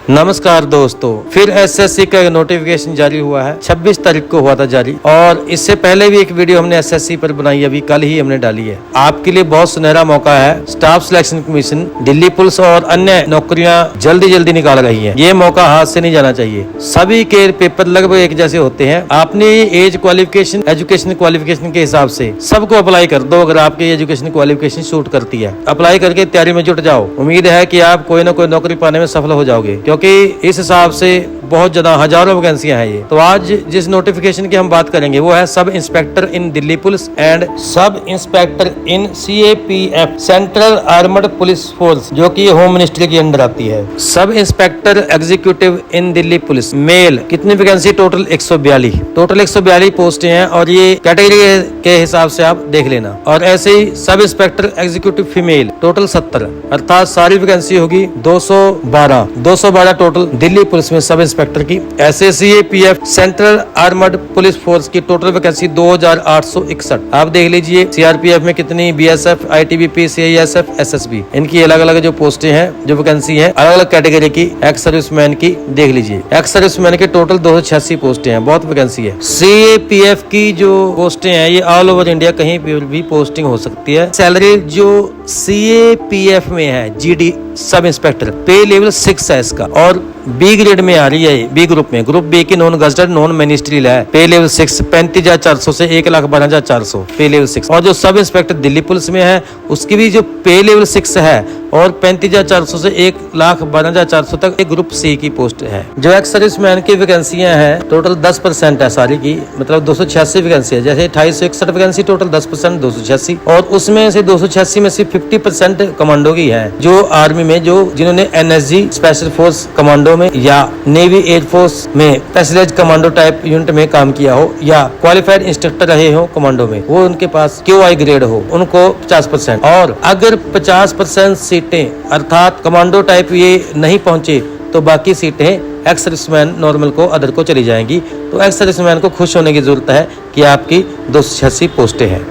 नमस्कार दोस्तों, फिर एसएससी का नोटिफिकेशन जारी हुआ है। 26 तारीख को हुआ था जारी, और इससे पहले भी एक वीडियो हमने एसएससी पर बनाई, अभी कल ही हमने डाली है। आपके लिए बहुत सुनहरा मौका है। Staff selection commission, Delhi police और अन्य नौकरियां जल्दी निकाल रही है। ये मौका हाथ से नहीं जाना चाहिए। सभी के पेपर लगभग एक जैसे होते हैं। आपने एज क्वालिफिकेशन, एजुकेशन क्वालिफिकेशन के हिसाब से सबको अप्लाई कर दो। अगर आपकी एजुकेशन क्वालिफिकेशन शूट करती है, अप्लाई करके तैयारी में जुट जाओ। उम्मीद है कि आप कोई ना कोई नौकरी पाने में सफल हो जाओगे, क्योंकि इस हिसाब से बहुत ज्यादा हजारों वैकेंसियां हैं ये। तो आज जिस नोटिफिकेशन की हम बात करेंगे वो है sub inspector in Delhi police and sub inspector in CAPF, central armed police force, जो कि होम मिनिस्ट्री के अंडर आती है। Sub inspector executive in Delhi police male, कितनी वैकेंसी? टोटल 142 पोस्टें हैं, और ये कैटेगरी के हिसाब से आप देख लेना। और ऐसे ही सब इंस्पेक्टर एग्जीक्यूटिव फीमेल टोटल 70, अर्थात सारी वैकेंसी होगी 212 टोटल दिल्ली पुलिस में सब इंस्पेक्टर की। ऐसे CAPF central armed police force की टोटल वैकेंसी 2861। आप देख लीजिए CRPF में कितनी, BSF, ITBP, CISF, SSB, इनकी अलग अलग जो पोस्टें हैं, जो वैकेंसी है अलग अलग कैटेगरी की। एक्स सर्विसमैन की देख लीजिए, एक्स सर्विसमैन के टोटल 286 पोस्टें हैं, बहुत वैकेंसी है। CAPF की जो पोस्टें हैं ये ऑल ओवर इंडिया कहीं भी पोस्टिंग हो सकती है। सैलरी जो CAPF में है GD सब इंस्पेक्टर, पे लेवल 6 है इसका, और B ग्रेड में आ रही है। B ग्रुप में, ग्रुप B की नॉन गजटेड नॉन मिनिस्ट्रियल है। पे लेवल 6 35,400 से 1,12,400 पे लेवल 6। और जो सब इंस्पेक्टर दिल्ली पुलिस में है उसकी भी जो पे लेवल 6 है, और 35,400 से 1,12,400 तक एक ग्रुप C की पोस्ट है। जो एक्स सर्विसमैन की वैकेंसियां हैं टोटल 10% है सारी की, मतलब 286 वैकेंसी है। जैसे 2861 वैकेंसी टोटल 10% 286, और उसमें से 286 में से 50% कमांडो की है। जो आर्मी में जिन्होंने NSG स्पेशल फोर्स कमांडो में या नेवी एयरफोर्स में स्पेशलाइज्ड कमांडो टाइप यूनिट में काम किया हो, या क्वालिफाइड इंस्ट्रक्टर रहे हो कमांडो में, वो उनके पास QI ग्रेड हो, उनको 50%। और अगर 50% सीटें अर्थात कमांडो टाइप ये नहीं पहुंचे तो बाकी सीटें एक्स सर्विसमैन नॉर्मल को, अदर को चली जाएंगी। तो एक्स सर्विसमैन को खुश होने की जरूरत है कि आपकी 286 पोस्टें हैं।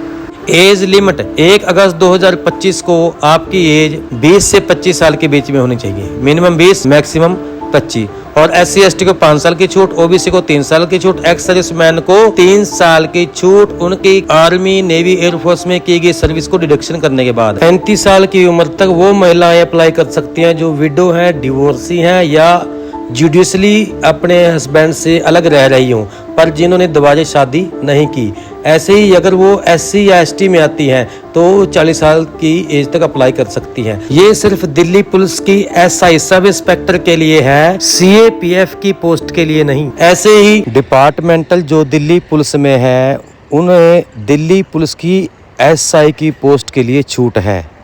एज लिमिट 1 अगस्त 2025 को आपकी एज 20 से 25 साल के बीच में होनी चाहिए। Minimum 20, maximum 25। और SC ST को 5 साल की छूट, OBC को 3 साल की छूट, एक्स सर्विसमैन को 3 साल की छूट उनकी आर्मी, नेवी, एयरफोर्स में की गई सर्विस को डिडक्शन करने के बाद। 35 साल की उम्र तक वो महिलाएं अप्लाई कर सकती हैं जो विडो हैं, डिवोर्सी हैं, या जुडिशली अपने हस्बैंड से अलग रह रही हूँ, पर जिन्होंने दोबारा शादी नहीं की। ऐसे ही अगर वो SC या ST में आती हैं तो 40 साल की एज तक अप्लाई कर सकती हैं। ये सिर्फ दिल्ली पुलिस की SI सब इंस्पेक्टर के लिए है, CAPF की पोस्ट के लिए नहीं। ऐसे ही डिपार्टमेंटल जो दिल्ली पुलिस में है उन्हें दिल्ली पुलिस की SI की पोस्ट के लिए छूट है।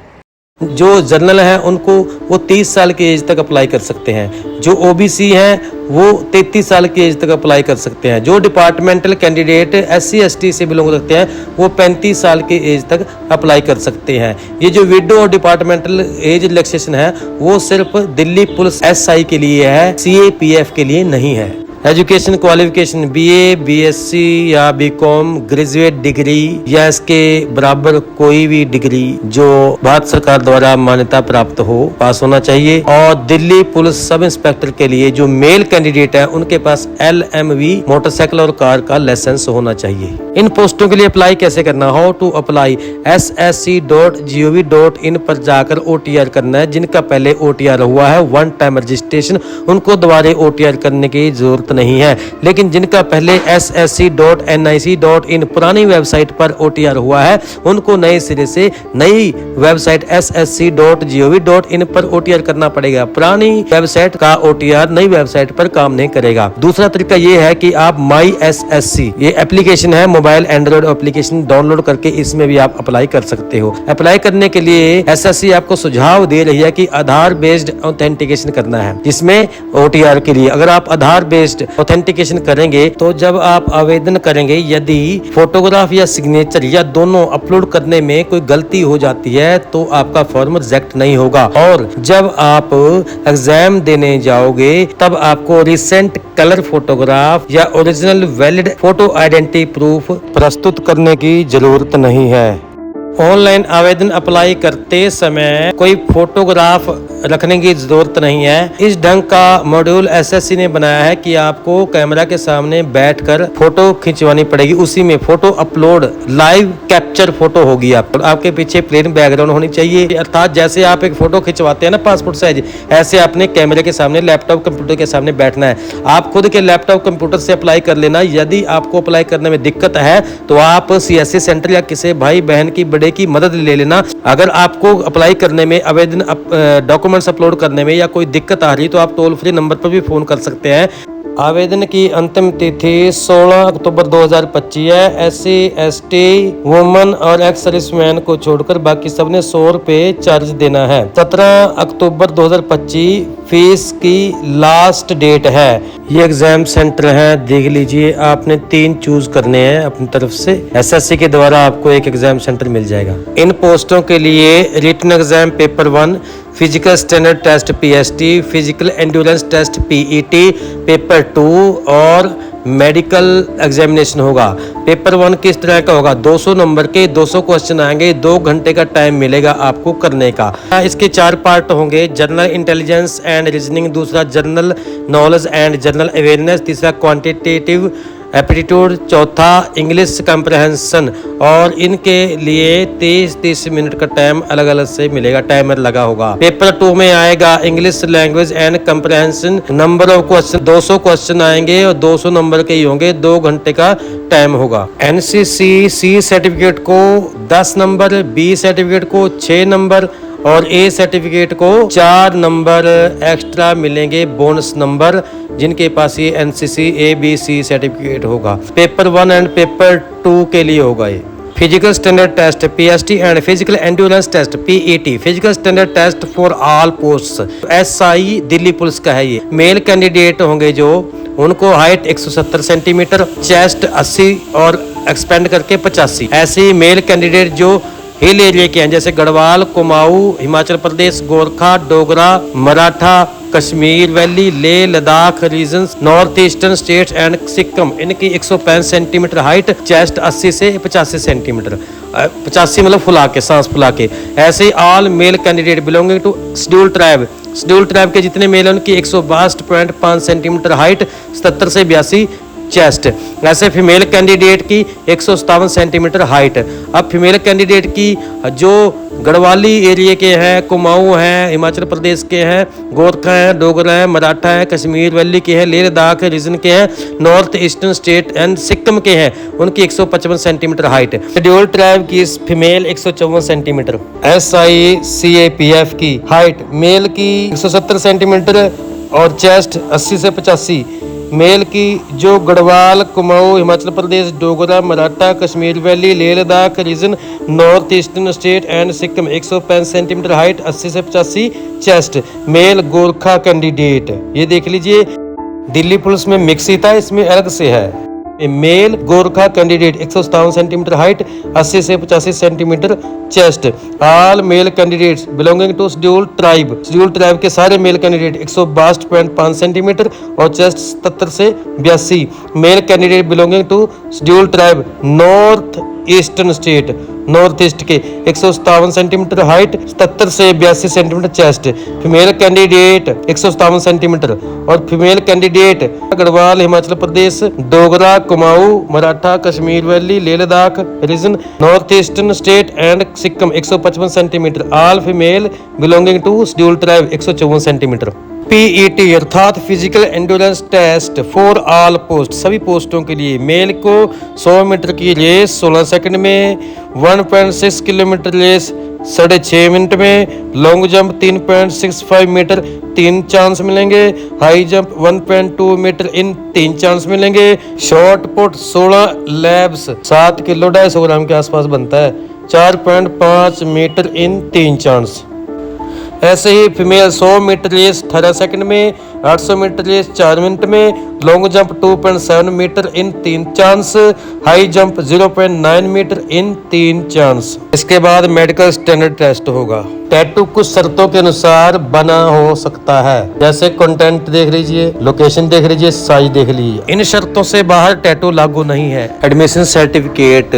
जो जनरल है उनको वो 30 साल की एज तक अप्लाई कर सकते हैं। जो OBC हैं वो 33 साल की एज तक अप्लाई कर सकते हैं। जो डिपार्टमेंटल कैंडिडेट SC ST से बिलोंग करते हैं वो 35 साल की एज तक अप्लाई कर सकते हैं। ये जो विडो और डिपार्टमेंटल एज रिलैक्सेशन है वो सिर्फ दिल्ली पुलिस SI के लिए है, CAPF के लिए नहीं है। एजुकेशन क्वालिफिकेशन BA, BSc या BCom, ग्रेजुएट डिग्री या इसके बराबर कोई भी डिग्री जो भारत सरकार द्वारा मान्यता प्राप्त हो, पास होना चाहिए। और दिल्ली पुलिस सब इंस्पेक्टर के लिए जो मेल कैंडिडेट है उनके पास LMV मोटरसाइकिल और कार का लाइसेंस होना चाहिए। इन पोस्टों के लिए अप्लाई कैसे करना? हाउ टू अप्लाई, ssc.gov.in पर जाकर OTR करना है। जिनका पहले OTR हुआ है, 1 टाइम रजिस्ट्रेशन, उनको दोबारा OTR करने की जरूरत नहीं है। लेकिन जिनका पहले ssc.nic.in पुरानी वेबसाइट पर OTR हुआ है उनको नए सिरे से नई वेबसाइट ssc.gov.in पर OTR करना पड़ेगा। पुरानी वेबसाइट का OTR नई वेबसाइट पर काम नहीं करेगा। दूसरा तरीका ये है कि आप MySSC, ये एप्लीकेशन है, मोबाइल एंड्रॉइड एप्लीकेशन डाउनलोड करके इसमें भी आप अप्लाई कर सकते हो। अप्लाई करने के लिए SSC आपको सुझाव दे रही है कि आधार बेस्ड ऑथेंटिकेशन करना है। जिसमें OTR के लिए अगर आप आधार बेस्ड ऑथेंटिकेशन करेंगे तो जब आप आवेदन करेंगे यदि फोटोग्राफ या सिग्नेचर या दोनों अपलोड करने में कोई गलती हो जाती है तो आपका फॉर्म रिजेक्ट नहीं होगा। और जब आप एग्जाम देने जाओगे तब आपको रिसेंट कलर फोटोग्राफ या original valid photo identity proof प्रस्तुत करने की जरूरत नहीं है। ऑनलाइन आवेदन अप्लाई करते समय कोई फोटोग्राफ रखने की जरूरत नहीं है। इस ढंग का मॉड्यूल एसएससी ने बनाया है कि आपको कैमरा के सामने बैठकर फोटो खिंचवानी पड़ेगी। उसी में photo upload live capture photo होगी। आपके पीछे प्लेन बैकग्राउंड होनी चाहिए, अर्थात जैसे आप एक फोटो खिंचवाते हैं ना पासपोर्ट साइज, ऐसे अपने कैमरे के सामने लैपटॉप कंप्यूटर के सामने बैठना है। आप खुद के लैपटॉप कंप्यूटर से अप्लाई कर लेना। यदि आपको अप्लाई करने में दिक्कत है तो आप सीएससी सेंटर या किसी भाई बहन की बड़े की मदद ले लेना। अगर आपको अप्लाई करने में, आवेदन डॉक्यूमेंट्स अपलोड करने में या कोई दिक्कत आ रही तो आप टोल फ्री नंबर पर भी फोन कर सकते हैं। आवेदन की अंतिम तिथि 16 अक्टूबर 2025 है। SC ST वुमन और एक्स सर्विसमैन को छोड़कर बाकी सबने 100 रुपये चार्ज देना है। 17 अक्टूबर 2025 फीस की लास्ट डेट है। ये एग्जाम सेंटर है, देख लीजिए। आपने 3 चूज करने हैं अपनी तरफ से। SSC के द्वारा आपको एक एग्जाम सेंटर मिल जाएगा। इन पोस्टों के लिए written exam paper 1, physical standard test PST, physical endurance test PET, paper 2 और मेडिकल एग्जामिनेशन होगा। पेपर 1 किस तरह का होगा? 200 नंबर के 200 क्वेश्चन आएंगे। 2 घंटे का टाइम मिलेगा आपको करने का। इसके 4 पार्ट होंगे। जनरल इंटेलिजेंस एंड रीजनिंग, दूसरा general knowledge and general awareness, तीसरा क्वांटिटेटिव एप्टीट्यूड, चौथा इंग्लिश कंप्रहेंशन। और इनके लिए 30 मिनट का टाइम अलग अलग से मिलेगा, टाइमर लगा होगा। पेपर 2 में आएगा English language and comprehension. Number of question 200 question आएंगे और 200 नंबर के ही होंगे। 2 घंटे का टाइम होगा। NCC C सर्टिफिकेट को 10 नंबर, B सर्टिफिकेट को 6 नंबर और A सर्टिफिकेट को 4 नंबर एक्स्ट्रा मिलेंगे, बोनस नंबर, जिनके पास ये NCC ABC सर्टिफिकेट होगा। पेपर 1 एंड पेपर 2 के लिए होगा ये। Physical standard test PST and physical endurance test PET, physical standard test for all post. SI Delhi police का है ये। मेल कैंडिडेट होंगे जो, उनको हाइट 170 सेंटीमीटर, चेस्ट 80 और एक्सपेंड करके 85। ऐसे मेल कैंडिडेट जो हिल एरिया के हैं, जैसे Garhwal, Kumaon, Himachal Pradesh, Gorkha, Dogra, Maratha, Kashmir valley, Leh Ladakh regions, north eastern states and Sikkim, इनकी 165 सेंटीमीटर हाइट, चेस्ट 80 से 85 सेंटीमीटर, 85 मतलब फुला के, सांस फुला के। ऐसे all male candidate belonging to schedule tribe, schedule tribe के जितने मेल हैं उनकी 162.5 सेंटीमीटर हाइट, 77 से 82 चेस्ट। ऐसे फीमेल कैंडिडेट की 157 सेंटीमीटर हाइट। अब फीमेल कैंडिडेट की जो गढ़वाली एरिया के हैं, कुमाऊं हैं, हिमाचल प्रदेश के हैं, गोरखा हैं, डोगरा हैं, मराठा हैं, कश्मीर वैली के हैं, लेह लद्दाख रीजन के हैं, north eastern state and Sikkim के हैं, उनकी 155 सेंटीमीटर हाइट। शेड्यूल ट्राइब की फीमेल 154 सेंटीमीटर। SI CAPF की हाइट मेल की 170 सेंटीमीटर और चेस्ट 80 से 85। मेल की जो Garhwal, Kumaon, Himachal Pradesh, Dogra, Maratha, Kashmir valley, Leh Ladakh region, north eastern state and Sikkim, 165 centimetre height, 80 से 85 चेस्ट। मेल गोरखा कैंडिडेट, ये देख लीजिए, दिल्ली पुलिस में मिक्स ही था, इसमें अलग से है। Male Gorkha candidate 157 centimetre height, 80 से 85 centimetre chest. All male candidates belonging to schedule tribe, schedule tribe के सारे मेल कैंडिडेट 162.5 सेंटीमीटर और चेस्ट 77 से 82। Male candidate belonging to schedule tribe north eastern state, north east के 157 सेंटीमीटर हाइट, 77 से 82 centimetre chest. Female candidate 157 centimetre और female candidate Garhwal, Himachal Pradesh, Dogra, Kumaon, Maratha, Kashmir valley, Leh Ladakh region, north eastern state and Sikkim, 155 centimetre. All female belonging to schedule tribe 154 centimetre. PET अर्थात physical endurance test for all post, सभी पोस्टों के लिए। Mail को 100 metre की race 16 second में, 1.6 kilometre race 6.5 minute में, लॉन्ग जंप 3.65 मीटर 3 चांस मिलेंगे, हाई जंप 1.2 मीटर इन 3 चांस मिलेंगे, शॉर्ट पुट 16 लैब्स 7 किलो 250 ग्राम के आसपास बनता है, 4.5 मीटर इन 3 चांस। ऐसे ही फीमेल 100 मीटर रेस 18 सेकंड में, 800 मीटर रेस 4 मिनट में, लॉन्ग जंप 2.7 मीटर इन 3 चांस, हाई जंप 0.9 मीटर इन 3 चांस। इसके बाद मेडिकल स्टैंडर्ड टेस्ट होगा। टैटू कुछ शर्तों के अनुसार बना हो सकता है, जैसे कंटेंट देख लीजिए, लोकेशन देख लीजिए, साइज देख लीजिए। इन शर्तों से बाहर टैटू लागू नहीं है। एडमिशन सर्टिफिकेट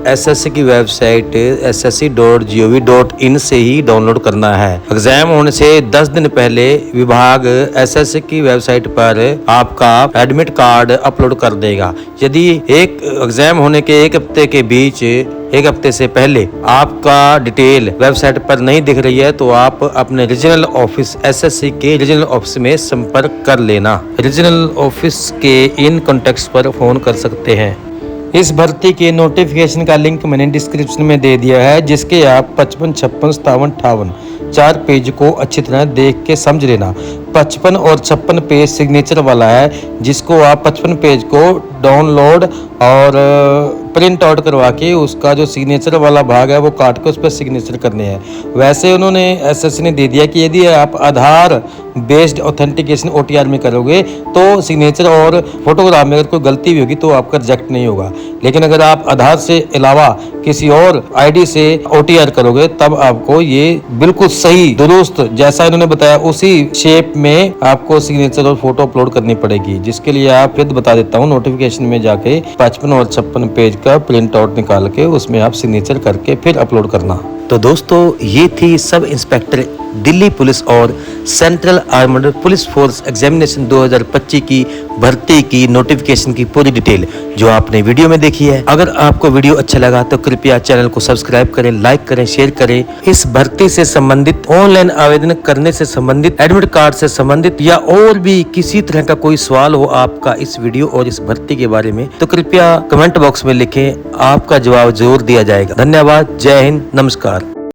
एसएससी की वेबसाइट ssc.gov.in से ही डाउनलोड करना है। एग्जाम होने से 10 दिन पहले विभाग एसएससी की वेबसाइट पर आपका एडमिट कार्ड अपलोड कर देगा। यदि एक एग्जाम होने के 1 हफ्ते के बीच 1 हफ्ते से पहले आपका डिटेल वेबसाइट पर नहीं दिख रही है तो आप अपने रीजनल ऑफिस एसएससी के रीजनल ऑफिस में संपर्क कर लेना। रीजनल ऑफिस के इन कॉन्टेक्ट्स पर फोन कर सकते हैं। इस भर्ती के नोटिफिकेशन का लिंक मैंने डिस्क्रिप्शन में दे दिया है, जिसके आप 55, 56, 57, 58 4 पेज को अच्छी तरह देख के समझ लेना। 55 और 56 पेज सिग्नेचर वाला है, जिसको आप 55 पेज को डाउनलोड और प्रिंट आउट करवा के उसका जो सिग्नेचर वाला भाग है वो काट के उस पर सिग्नेचर करने हैं। वैसे उन्होंने एसएससी ने दे दिया कि यदि आप आधार बेस्ड ऑथेंटिकेशन ओटीआर में करोगे तो सिग्नेचर और फोटोग्राफ में अगर कोई गलती भी होगी तो आपका रिजेक्ट नहीं होगा। लेकिन अगर आप आधार से अलावा किसी और आईडी से ओटीआर करोगे तब आपको ये बिल्कुल सही दुरुस्त जैसा इन्होंने बताया उसी शेप में आपको सिग्नेचर और फोटो अपलोड करनी पड़ेगी। जिसके लिए आप फिर बता देता हूँ, नोटिफिकेशन में जाके 55 और 56 पेज का प्रिंट आउट निकाल के उसमें आप सिग्नेचर करके फिर अपलोड करना। तो दोस्तों ये थी सब इंस्पेक्टर दिल्ली पुलिस और central armed police force examination 2025 की भर्ती की नोटिफिकेशन की पूरी डिटेल जो आपने वीडियो में देखी है। अगर आपको वीडियो अच्छा लगा तो कृपया चैनल को सब्सक्राइब करें, लाइक करें, शेयर करें। इस भर्ती से संबंधित, ऑनलाइन आवेदन करने से संबंधित, एडमिट कार्ड से संबंधित या और भी किसी तरह का कोई सवाल हो आपका इस वीडियो और इस भर्ती के बारे में तो कृपया कमेंट बॉक्स में लिखें, आपका जवाब जरूर दिया जाएगा। धन्यवाद। जय हिंद। नमस्कार।